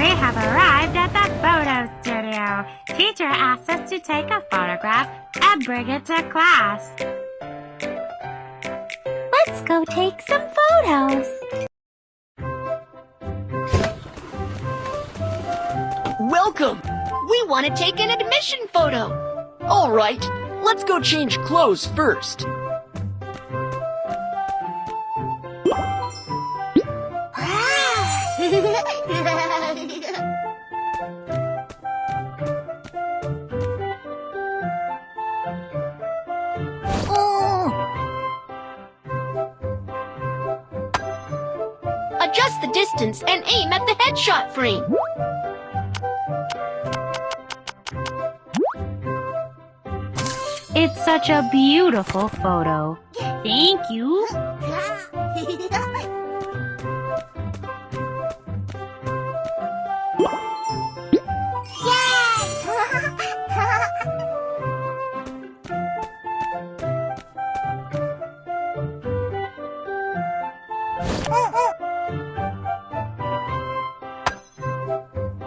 We have arrived at the photo studio. Teacher asked us to take a photograph and bring it to class. Let's go take some photos. Welcome! We want to take an admission photo. All right, let's go change clothes first. Adjust the distance and aim at the headshot frame. It's such a beautiful photo. Thank you.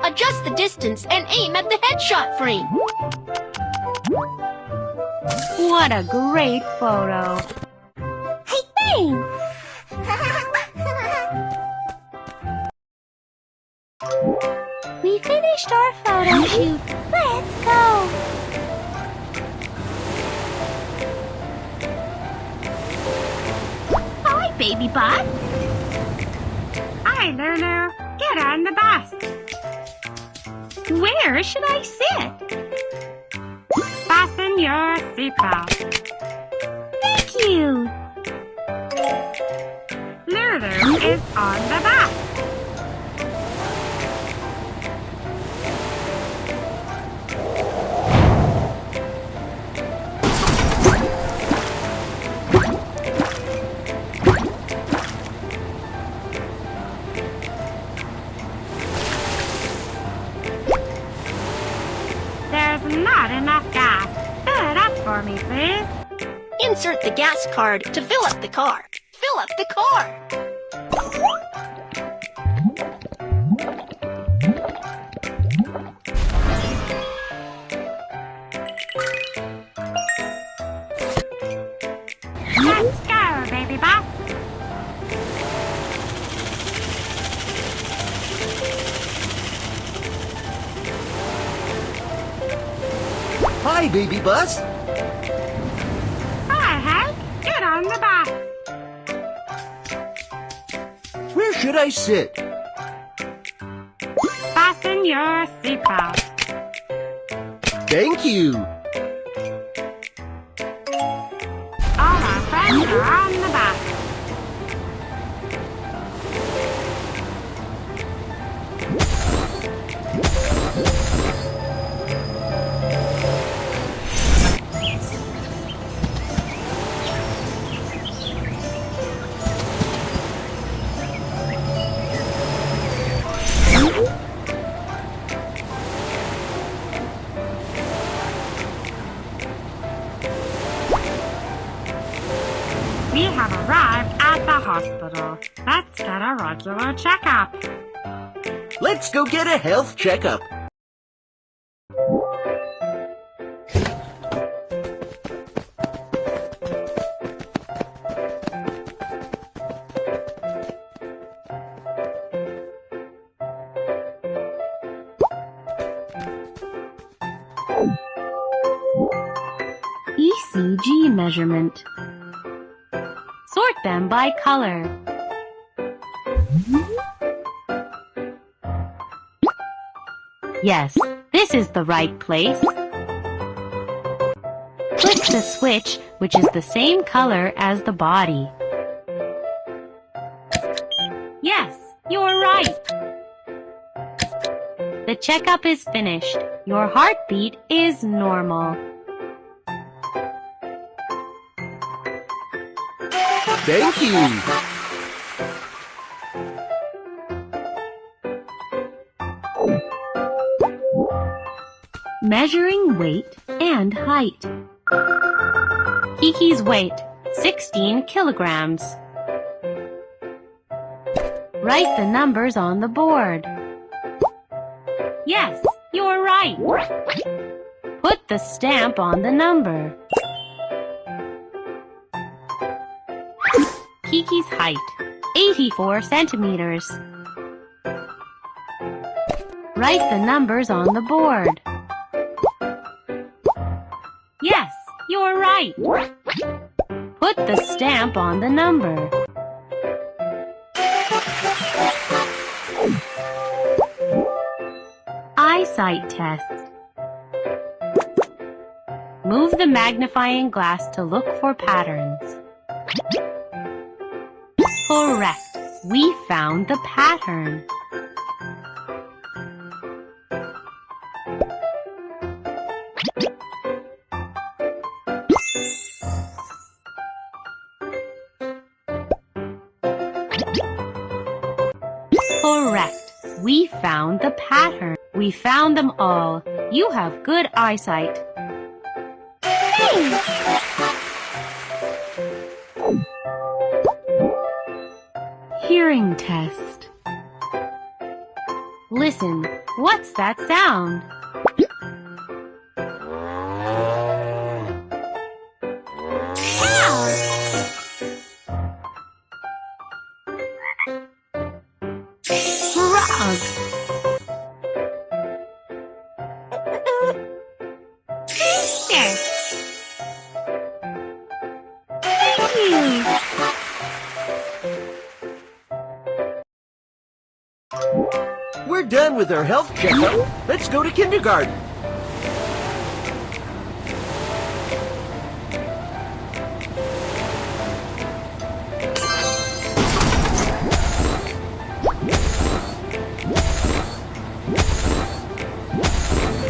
Adjust the distance and aim at the headshot frame. What a great photo. Hey, thanks. We finished our photo shoot. Let's go. Hi, baby bus. Hi, Lulu. Get on the bus. Where should I sit? Fasten your seatbelt. Thank you. Lulu is on the bus. There's not enough gas. Fill it up for me, please. Insert the gas card to fill up the car. Fill up the car. Let's go, baby bus. Hi, baby bus. Hi, Hank. Get on the bus. Where should I sit? Fasten your seatbelt. Thank you. All our friends are on the bus. We have arrived at the hospital. Let's get a regular checkup. Let's go get a health checkup. ECG measurement. Sort them by color. Yes, this is the right place. Click the switch, which is the same color as the body. Yes, you're right. The checkup is finished. Your heartbeat is normal. Thank you. Measuring weight and height. Kiki's weight, 16 kilograms. Write the numbers on the board. Yes, you're right. Put the stamp on the number. Kiki's height, 84 centimeters. Write the numbers on the board. Yes, you're right. Put the stamp on the number. Eyesight test. Move the magnifying glass to look for patterns. Correct. We found the pattern. Correct. We found the pattern. We found them all. You have good eyesight. Thanks. Hearing test. Listen, what's that sound? Frog. Rooster. Thank you. We're done with our health checkup. Let's go to kindergarten.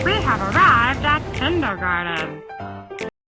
We have arrived at kindergarten.